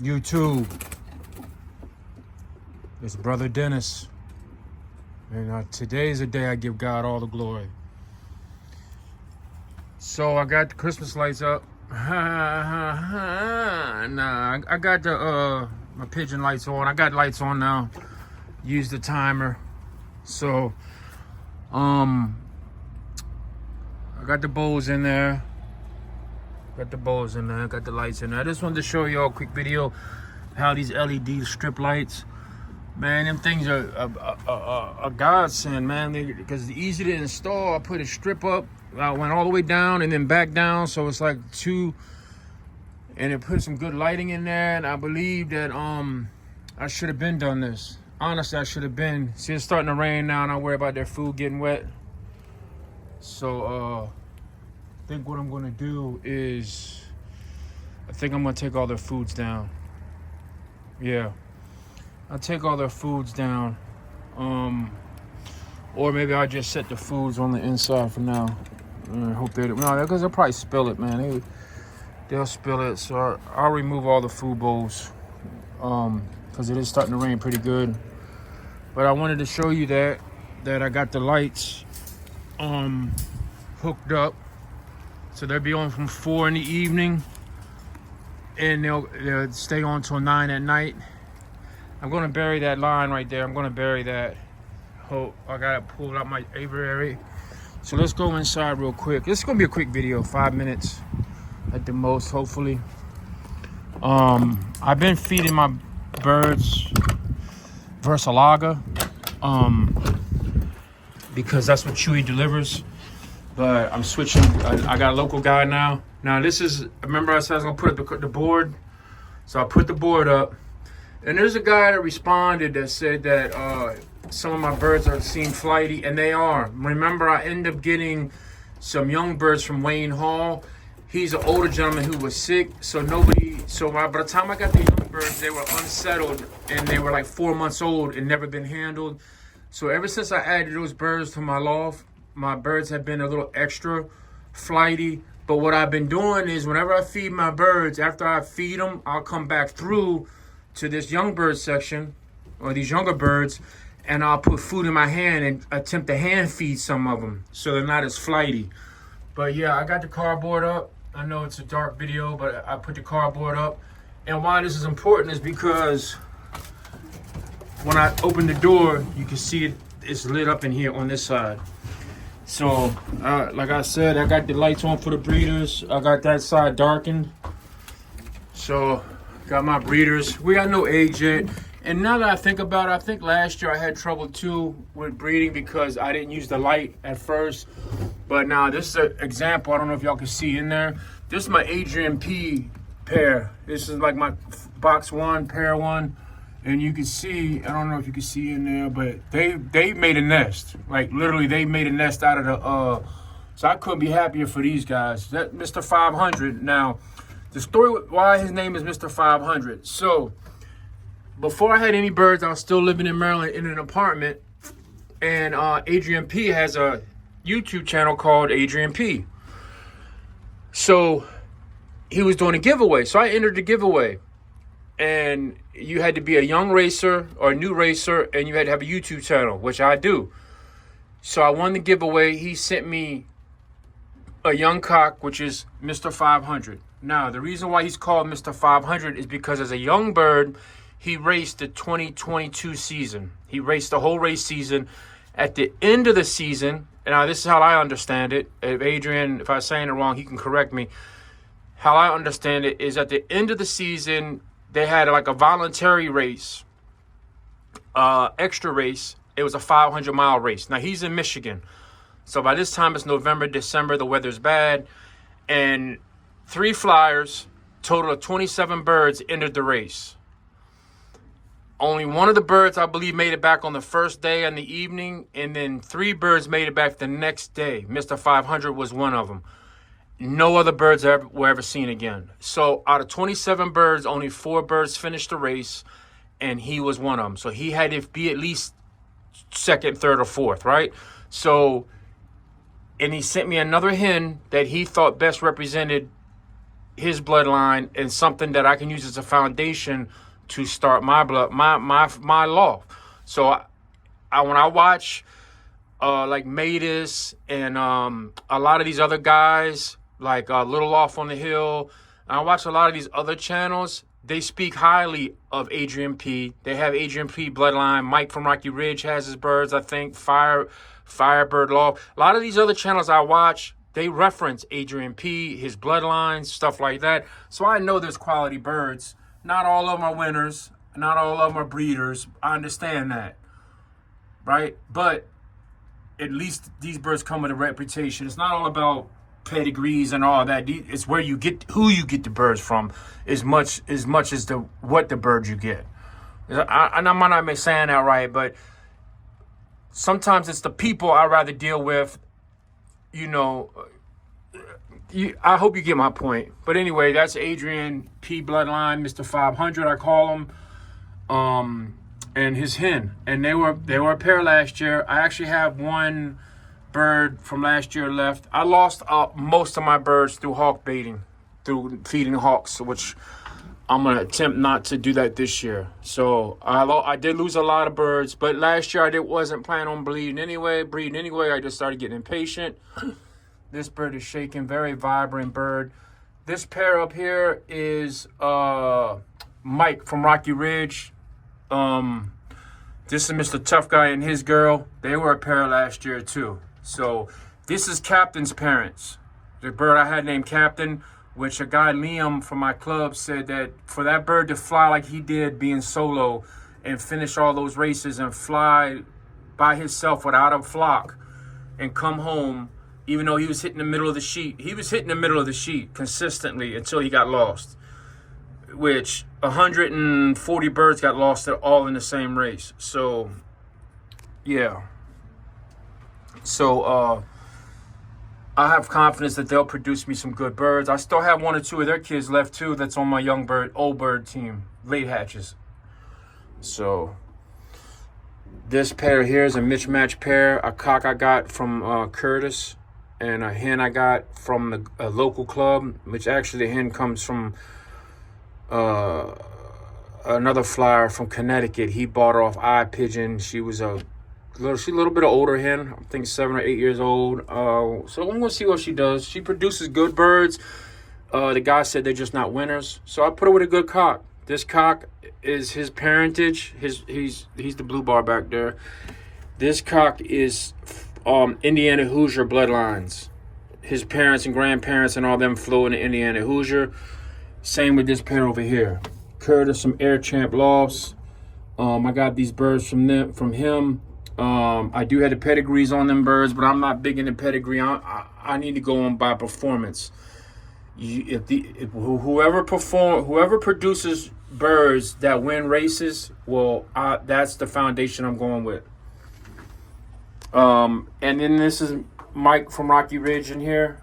YouTube. It's Brother Dennis. And today's the day I give God all the glory. So I got the Christmas lights up. Nah, I got the my Pigeon lights on. I got lights on now. Use the timer. So I got the bowls in there. Got the lights in there. I just wanted to show y'all a quick video how these LED strip lights, man, them things are a godsend, man, because it's easy to install. I put a strip up, I went all the way down and then back down, so it's like two, and it put some good lighting in there. And I believe that I should have been done this. Honestly, I should have been. See, it's starting to rain now, and I worry about their food getting wet. So I think what I'm gonna do is, I think I'm gonna take all their foods down. Yeah, I'll take all their foods down. Or maybe I'll just set the foods on the inside for now. I hope they don't, no, because they'll probably spill it, man. They'll spill it, so I'll remove all the food bowls. Because it is starting to rain pretty good. But I wanted to show you that I got the lights hooked up. So they'll be on from 4 in the evening, and they'll stay on till 9 at night. I'm gonna bury that line right there. I'm gonna bury that. Oh, I gotta pull out my aviary. So let's go inside real quick. This is gonna be a quick video, 5 minutes at the most, hopefully. I've been feeding my birds Versalaga, because that's what Chewy delivers. But I'm switching. I got a local guy now. Now this is, remember I said I was gonna put up the board? So I put the board up. And there's a guy that responded that said that some of my birds seem flighty, and they are. Remember, I ended up getting some young birds from Wayne Hall. He's an older gentleman who was sick, so by the time I got the young birds, they were unsettled, and they were like 4 months old and never been handled. So ever since I added those birds to my loft, my birds have been a little extra flighty. But what I've been doing is whenever I feed my birds, after I feed them, I'll come back through to this young bird section, or these younger birds, and I'll put food in my hand and attempt to hand feed some of them so they're not as flighty. But yeah, I got the cardboard up. I know it's a dark video, but I put the cardboard up. And why this is important is because when I open the door, you can see it's lit up in here on this side. So, like I said, I got the lights on for the breeders. I got that side darkened. So, got my breeders. We got no age yet. And now that I think about it, I think last year I had trouble too with breeding because I didn't use the light at first. But now this is an example. I don't know if y'all can see in there. This is my Adrian P pair. This is like my box one, pair one. And you can see, I don't know if you can see in there, but they made a nest. Like literally they made a nest out of the, so I couldn't be happier for these guys. That Mr. 500. Now, the story why his name is Mr. 500. So, before I had any birds, I was still living in Maryland in an apartment. And Adrian P has a YouTube channel called Adrian P. So, he was doing a giveaway. So I entered the giveaway. And you had to be a young racer or a new racer, and you had to have a YouTube channel, which I do. So I won the giveaway. He sent me a young cock, which is Mr. 500. Now, the reason why he's called Mr. 500 is because as a young bird, he raced the 2022 season. He raced the whole race season. At the end of the season, and now this is how I understand it. If Adrian, if I'm saying it wrong, he can correct me. How I understand it is at the end of the season, they had like a voluntary race, extra race. It was a 500-mile race. Now, he's in Michigan. So by this time, it's November, December. The weather's bad. And 3 flyers, total of 27 birds, entered the race. Only one of the birds, I believe, made it back on the first day in the evening. And then 3 birds made it back the next day. Mr. 500 was one of them. No other birds were ever seen again. So out of 27 birds, only 4 birds finished the race, and he was one of them. So he had to be at least second, third, or fourth, right? So, and he sent me another hen that he thought best represented his bloodline and something that I can use as a foundation to start my law. So when I watch like Matus and a lot of these other guys, like Little Off on the Hill, and I watch a lot of these other channels, they speak highly of Adrian P. They have Adrian P bloodline. Mike from Rocky Ridge has his birds, I think. Firebird Law. A lot of these other channels I watch, they reference Adrian P, his bloodline, stuff like that. So I know there's quality birds. Not all of them are winners. Not all of them are breeders. I understand that, right? But at least these birds come with a reputation. It's not all about pedigrees and all that. It's where you get, who you get the birds from, as much as what the bird you get. I might not be saying that right, but sometimes it's the people I rather deal with. You know, I hope you get my point. But anyway, that's Adrian P bloodline, Mr. 500, I call him, and his hen, and they were a pair last year. I actually have one bird from last year left. I lost most of my birds through hawk baiting, through feeding hawks, which I'm gonna attempt not to do that this year. So I did lose a lot of birds, but last year I wasn't planning on breeding anyway. I just started getting impatient. This bird is shaking, very vibrant bird. This pair up here is Mike from Rocky Ridge. This is Mr. Tough Guy and his girl. They were a pair last year too. So this is Captain's parents. The bird I had named Captain, which a guy, Liam, from my club said that for that bird to fly like he did being solo and finish all those races and fly by himself without a flock and come home, even though he was hitting the middle of the sheet. He was hitting the middle of the sheet consistently until he got lost, which 140 birds got lost all in the same race. So, yeah. So, I have confidence that they'll produce me some good birds. I still have one or two of their kids left too that's on my old bird team, late hatches. So this pair here is a mismatched pair, a cock I got from Curtis and a hen I got from a local club, which actually the hen comes from another flyer from Connecticut. He bought her off Pigeon. She was a little bit of older hen, I think 7 or 8 years old. So I'm gonna see what she does. She produces good birds. The guy said they're just not winners. So I put her with a good cock. This cock is his parentage. He's the blue bar back there. This cock is Indiana Hoosier bloodlines. His parents and grandparents and all them flew into Indiana Hoosier. Same with this pair over here. Curtis, some Air Champ lofts. I got these birds from him. I do have the pedigrees on them birds, but I'm not big into pedigree. I need to go on by performance. Whoever produces birds that win races, that's the foundation I'm going with. And then this is Mike from Rocky Ridge in here.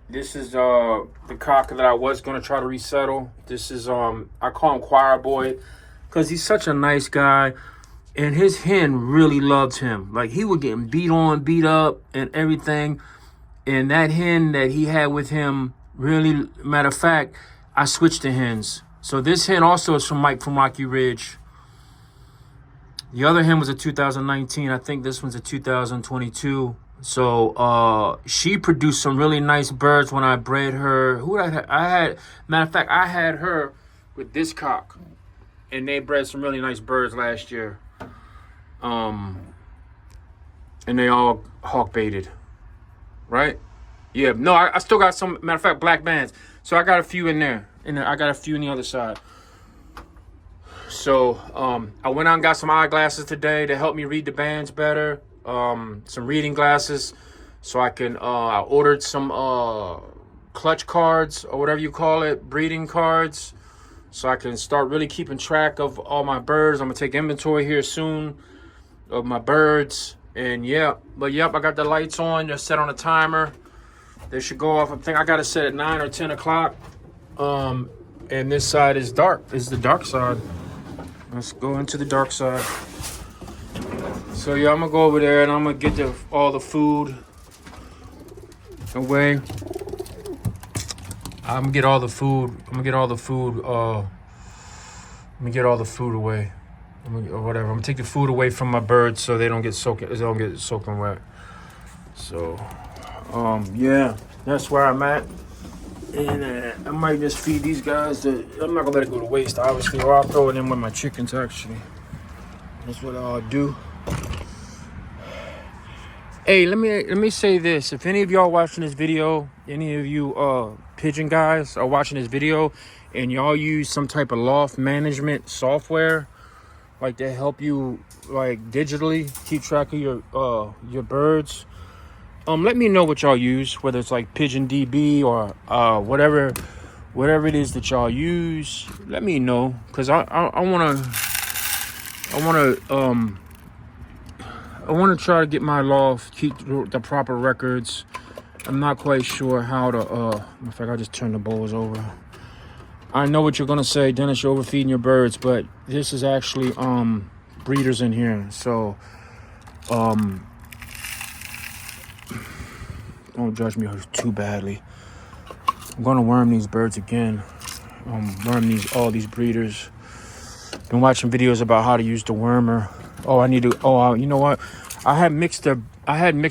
This is the cock that I was going to try to resettle. This is I call him Choir Boy because he's such a nice guy. And his hen really loved him. Like, he would get him beat up, and everything. And that hen that he had with him, really, matter of fact, I switched the hens. So this hen also is from Mike from Rocky Ridge. The other hen was a 2019. I think this one's a 2022. So she produced some really nice birds when I bred her. Matter of fact, I had her with this cock. And they bred some really nice birds last year. And they all hawk baited, right? Yeah, no, I still got some, matter of fact, black bands. So I got a few in there, and I got a few on the other side. So I went out and got some eyeglasses today to help me read the bands better. Some reading glasses, so I can. I ordered some clutch cards or whatever you call it, breeding cards, so I can start really keeping track of all my birds. I'm gonna take inventory here soon of my birds, and I got the lights on. Just set on a timer. They should go off. I think I got to set at 9 or 10 o'clock. And this side is dark. This is the dark side. Let's go into the dark side. So I'm gonna go over there and I'm gonna get all the food away. I'm gonna get all the food. I'm gonna get all the food. Let me get all the food away, or whatever. I'm gonna take the food away from my birds so they don't get soaking wet. So, yeah, that's where I'm at. And I might just feed these guys. I'm not gonna let it go to waste, obviously, or I'll throw it in with my chickens. Actually, that's what I'll do. Hey, let me say this. If any of y'all watching this video, any of you pigeon guys are watching this video, and y'all use some type of loft management software, like to help you like digitally keep track of your birds, let me know what y'all use, whether it's like Pigeon DB or whatever it is that y'all use. Let me know, because I want to try to get my loft, keep the proper records. I'm not quite sure how to, in fact, I'll just turn the bowls over. I know what you're going to say, Dennis, you're overfeeding your birds, but this is actually, breeders in here. So, don't judge me too badly. I'm going to worm these birds again. Worm all these breeders. Been watching videos about how to use the wormer. You know what? I had mixed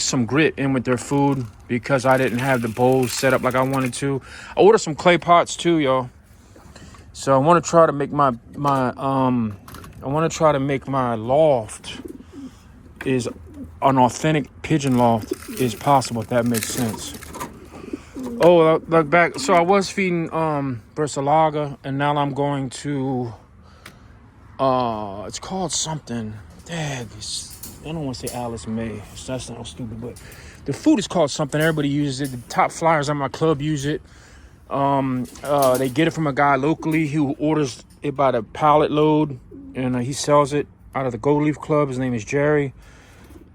some grit in with their food because I didn't have the bowls set up like I wanted to. I ordered some clay pots too, y'all. So I want to try to make my loft is an authentic pigeon loft is possible, if that makes sense. Oh, look back. So I was feeding Bersilaga, and now I'm going to it's called something. Dang, I don't want to say Alice May. That sounds stupid, but the food is called something. Everybody uses it. The top flyers at my club use it. They get it from a guy locally who orders it by the pallet load, and he sells it out of the Gold Leaf Club. His name is Jerry,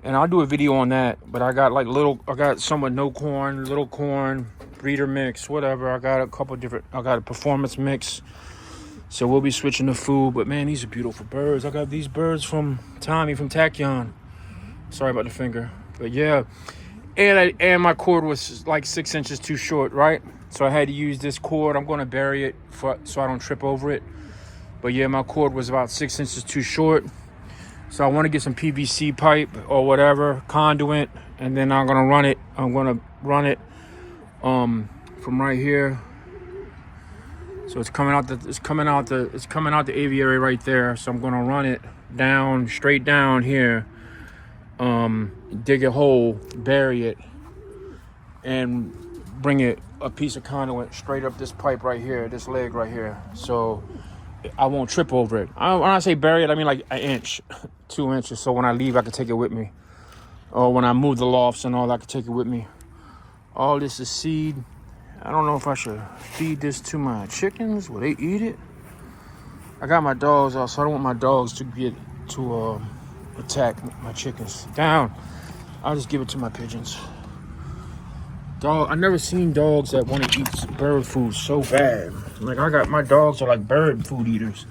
and I'll do a video on that. But I got some with no corn, little corn, breeder mix, whatever. I got a performance mix. So we'll be switching the food. But man, these are beautiful birds. I got these birds from Tommy from Tachyon. Sorry about the finger, but yeah. And my cord was like 6 inches too short, right? So I had to use this cord. I'm going to bury it so I don't trip over it. But yeah, my cord was about 6 inches too short. So I want to get some PVC pipe or whatever, conduit, and then I'm going to run it. I'm going to run it from right here. So it's coming out the aviary right there. So I'm going to run it down, straight down here. Dig a hole, bury it, and bring it a piece of conduit straight up this pipe right here, this leg right here, so I won't trip over it. When I say bury it, I mean like an inch, 2 inches, so when I leave I can take it with me, or when I move the lofts and all, I can take it with me. All this is seed. I don't know if I should feed this to my chickens. Will they eat it? I got my dogs out, so I don't want my dogs to attack my chickens. Down. I'll just give it to my pigeons. I never seen dogs that want to eat bird food so bad. Like, my dogs are like bird food eaters.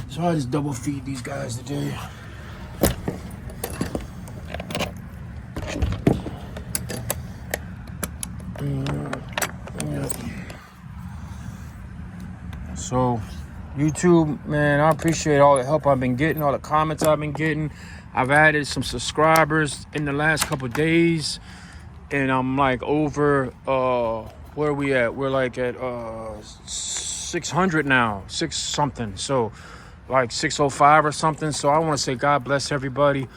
So I just double feed these guys today. So YouTube, man, I appreciate all the help I've been getting, all the comments I've been getting. I've added some subscribers in the last couple of days, and I'm like over, where are we at? We're like at 600 now, 6 something. So like 605 or something. So I want to say God bless everybody.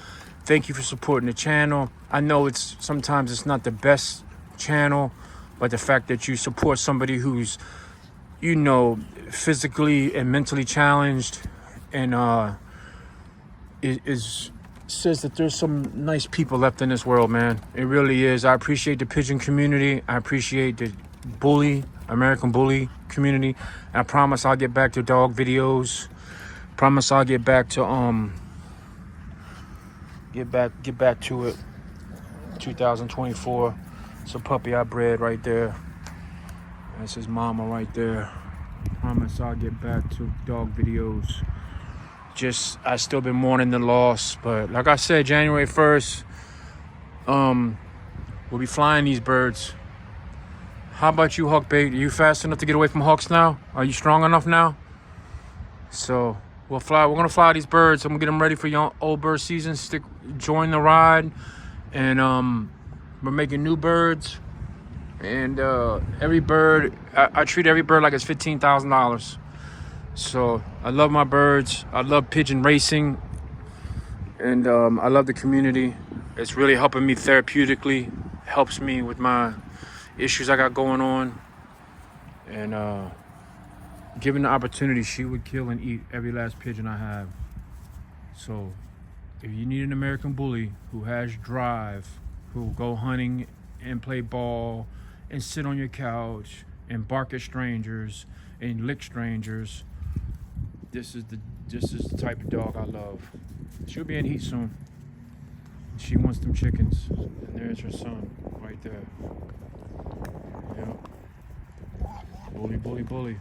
Thank you for supporting the channel. I know sometimes it's not the best channel, but the fact that you support somebody who's, physically and mentally challenged, and says that there's some nice people left in this world, man. It really is. I appreciate the pigeon community. I appreciate the American bully community. I promise I'll get back to dog videos. Promise I'll get back to get back to it. 2024. It's a puppy I bred right there. That's his mama right there. Promise I'll get back to dog videos. I still been mourning the loss, but like I said, January 1st, we'll be flying these birds. How about you, Hawk Bait? Are you fast enough to get away from hawks now? Are you strong enough now? So we'll fly. We're gonna fly these birds. I'm gonna get them ready for young old bird season. Join the ride, and we're making new birds. And every bird, I treat every bird like it's $15,000. So I love my birds. I love pigeon racing, and I love the community. It's really helping me therapeutically. Helps me with my issues I got going on. And given the opportunity, she would kill and eat every last pigeon I have. So if you need an American bully who has drive, who will go hunting and play ball and sit on your couch and bark at strangers and lick strangers, this is the type of dog I love. She'll be in heat soon. She wants them chickens. And there's her son right there. Yep. Bully, bully, bully.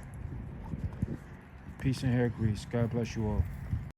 Peace and hair grease. God bless you all.